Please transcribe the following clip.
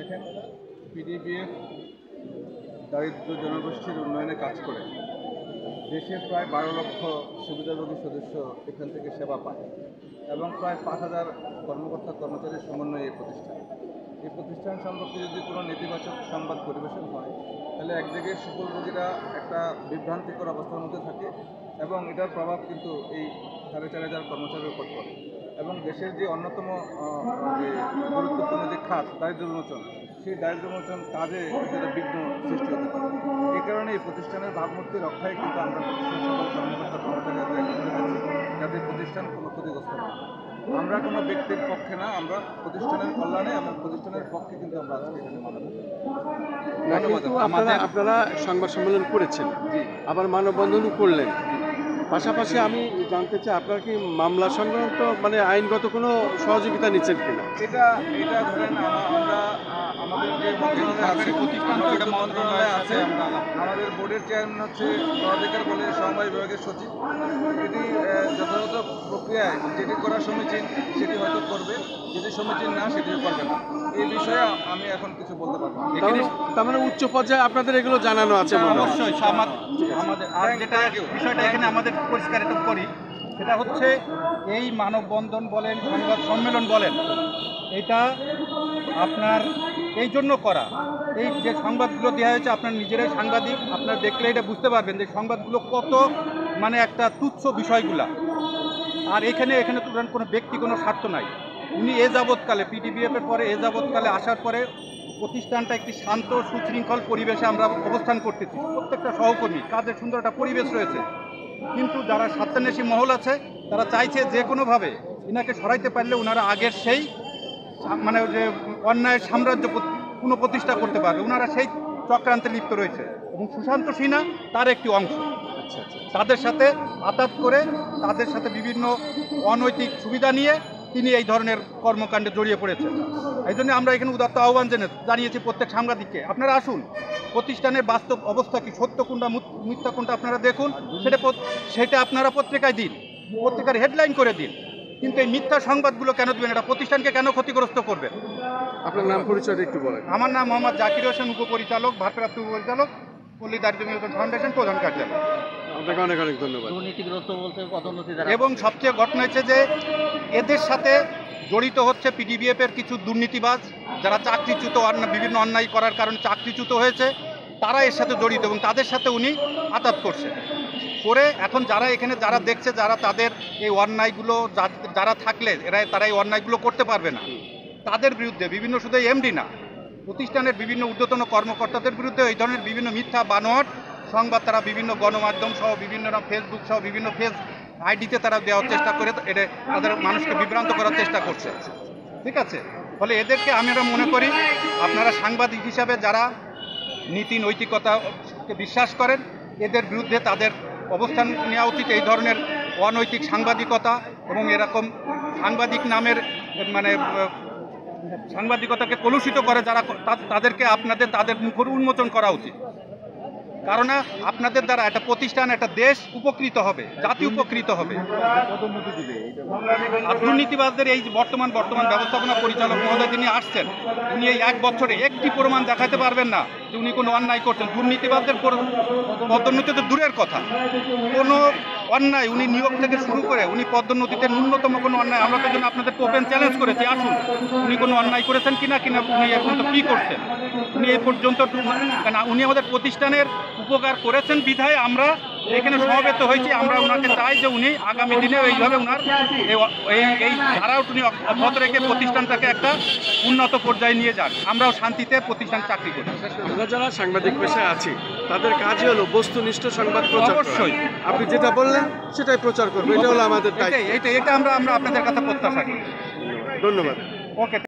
দেখেন, পিডিবিএফ দারিদ্র জনগোষ্ঠীর উন্নয়নে কাজ করে দেশের প্রায় 12 লক্ষ সুবিধাভোগী সদস্য এখান থেকে সেবা পায় এবং প্রায় 5,000 কর্মকর্তা কর্মচারীর সমন্বয়ে এই প্রতিষ্ঠান সম্পর্কে যদি কোনো নেতিবাচক সংবাদ পরিবেশন হয় তাহলে একদিকে সকল রোগীরা একটা বিভ্রান্তিকর অবস্থার মধ্যে থাকে এবং এটার প্রভাব কিন্তু এই 4,500 কর্মচারীর উপর পড়ে এবং দেশের যে অন্যতম যে গুরুত্বপূর্ণ যে খাত দারিদ্র বিমোচন, সেই দারিদ্র বিমোচন কাজে একটা বিঘ্ন সৃষ্টি হতে পারে। এই কারণে এই প্রতিষ্ঠানের ভাবমূর্তি রক্ষায় কিন্তু আমরা প্রতিষ্ঠান সকল কর্মকর্তা কর্মচারীদের যাতে প্রতিষ্ঠান কোনো ক্ষতিগ্রস্ত না। আমরা কোনো ব্যক্তির পক্ষে না, আমরা প্রতিষ্ঠানের কল্যাণে এবং প্রতিষ্ঠানের পক্ষে কিন্তু আমরা আজকে এখানে আপনারা সংবাদ সম্মেলন করেছেন, আবার মানববন্ধনও করলেন। পাশাপাশি আমি জানতে চাই আপনারা কি মামলা সংক্রান্ত মানে আইনগত কোনো সহযোগিতা নিচ্ছেন কিনা? এটা ধরেন আমরা আমাদের যে মন্ত্রণালয় আছে, আমাদের বোর্ডের চেয়ারম্যান হচ্ছে অধিকার বলে সমবায় বিভাগের সচিব। এটি যথাযথ প্রক্রিয়ায় যেটি করা সমীচীন সেটি হয়তো করবে, যদি সমীচীন না সেটিও করবে না। এই বিষয়ে আমি এখন কিছু বলতে পারবো না। তার মানে উচ্চ পর্যায়ে আপনাদের এগুলো জানানো আছে? অবশ্যই। আমাদের আর যেটা বিষয়টা এখানে আমাদের পরিষ্কার একটু করি, সেটা হচ্ছে এই মানববন্ধন বলেন, সংবাদ সম্মেলন বলেন, এটা আপনার এই জন্য করা, এই যে সংবাদগুলো দেওয়া হয়েছে আপনার নিজেরাই সাংবাদিক, আপনারা দেখলে এটা বুঝতে পারবেন যে সংবাদগুলো কত মানে একটা তুচ্ছ বিষয়গুলা। আর এখানে কোনো ব্যক্তি কোনো স্বার্থ নাই। উনি এ যাবৎকালে পিডিবিএফের পরে যাবৎকালে আসার পরে প্রতিষ্ঠানটা একটি শান্ত সুশৃঙ্খল পরিবেশে আমরা অবস্থান করতেছি। প্রত্যেকটা সহকর্মী কাজের সুন্দর একটা পরিবেশ রয়েছে, কিন্তু যারা স্বার্থান্বেষী মহল আছে তারা চাইছে যে কোনোভাবে ইনাকে সরাইতে পারলে ওনারা আগের সেই মানে যে অন্যায়ের সাম্রাজ্য পুনঃপ্রতিষ্ঠা করতে পারবে। ওনারা সেই চক্রান্তে লিপ্ত রয়েছে এবং সুশান্ত সিনহা তার একটি অংশ। তাদের সাথে আতাত করে তাদের সাথে বিভিন্ন অনৈতিক সুবিধা নিয়ে তিনি এই ধরনের কর্মকাণ্ডে জড়িয়ে পড়েছেন। এই জন্য আমরা এখানে উদাত্ত আহ্বান জানিয়েছি প্রত্যেক সাংবাদিককে, আপনারা আসুন, প্রতিষ্ঠানের বাস্তব অবস্থা কি, সত্য কোনটা মিথ্যা কোনটা আপনারা দেখুন, সেটা আপনারা পত্রিকায় দিন, পত্রিকার হেডলাইন করে দিন। কিন্তু এই মিথ্যা সংবাদগুলো কেন দেবেন? এটা প্রতিষ্ঠানকে কেন ক্ষতিগ্রস্ত করবে? আপনার নাম পরিচয় একটু বলেন। আমার নাম মোহাম্মদ জাকির হোসেন, উপপরিচালক, ভারপ্রাপ্ত উপপরিচালক, পল্লী দারিদ্র বিমোচন ফাউন্ডেশন, প্রধান কার্যালয়। আপনাকে অনেক অনেক ধন্যবাদ। দুর্নীতিগ্রস্ত বলতে পদোন্নতি এবং সবচেয়ে ঘটনা হচ্ছে যে এদের সাথে জড়িত হচ্ছে পিডিবিএফের কিছু দুর্নীতিবাজ, যারা চাকরিচ্যুত বিভিন্ন অন্যায় করার কারণে চাকরিচ্যুত হয়েছে, তারা এর সাথে জড়িত এবং তাদের সাথে উনি আতাত করছে করে এখন যারা দেখছে, যারা তাদের এই অন্যায়গুলো যারা থাকলে তারা এই অন্যায়গুলো করতে পারবে না, তাদের বিরুদ্ধে বিভিন্ন, শুধু এমডি না, প্রতিষ্ঠানের বিভিন্ন ঊর্ধ্বতন কর্মকর্তাদের বিরুদ্ধে এই ধরনের বিভিন্ন মিথ্যা বানোয়াট সংবাদ তারা বিভিন্ন গণমাধ্যম সহ বিভিন্ন ফেসবুক সহ বিভিন্ন ফেস আইডিতে তারা দেওয়ার চেষ্টা করে এটা তাদের মানুষকে বিভ্রান্ত করার চেষ্টা করছে। ঠিক আছে, ফলে এদেরকে আমরা মনে করি আপনারা সাংবাদিক হিসাবে যারা নীতি নৈতিকতাকে বিশ্বাস করেন, এদের বিরুদ্ধে তাদের অবস্থান নেওয়া উচিত। এই ধরনের অনৈতিক সাংবাদিকতা এবং এরকম সাংবাদিক নামের মানে সাংবাদিকতাকে কলুষিত করে যারা, তাদেরকে তাদের মুখের উন্মোচন করা উচিত। কারণ আপনাদের দ্বারা একটা প্রতিষ্ঠান, একটা দেশ উপকৃত হবে, জাতি উপকৃত হবে। আর দুর্নীতিবাজদের এই বর্তমান ব্যবস্থাপনা পরিচালক মহোদয় তিনি আসছেন, উনি এই 1 বছরে একটি প্রমাণ দেখাতে পারবেন না যে উনি কোনো অন্যায় করছেন। দুর্নীতিবাজদের পদোন্নতি তো দূরের কথা, কোনো অন্যায় উনি নিয়োগ থেকে শুরু করে উনি পদোন্নতিতে ন্যূনতম কোনো অন্যায়, আমরা তো জন্য আপনাদের ওপেন চ্যালেঞ্জ করেছি, আসুন উনি কোনো অন্যায় করেছেন কিনা উনি এখন তো কী করছেন, উনি এ পর্যন্ত, কেন উনি আমাদের প্রতিষ্ঠানের উপকার করেছেন বিধায় আমরা এখানে সমবেত হয়েছি। আমরা ওনাকে চাই যে উনি আগামী দিনে এইভাবে ওনার এই ধারাও উনি অব্যাহত রেখে প্রতিষ্ঠানটাকে একটা উন্নত পর্যায়ে নিয়ে যান, আমরাও শান্তিতে প্রতিষ্ঠান চাকরি করি। আমরা যারা সাংবাদিক পেশায় আছি তাদের কাজই হলো বস্তুনিষ্ঠ সংবাদ প্রচার। অবশ্যই আপনি যেটা বললেন সেটাই প্রচার করবো, এটা হলো আমাদের দায়িত্ব। এটা আমরা আপনাদের কাছে প্রত্যাশা করি। ধন্যবাদ। ওকে।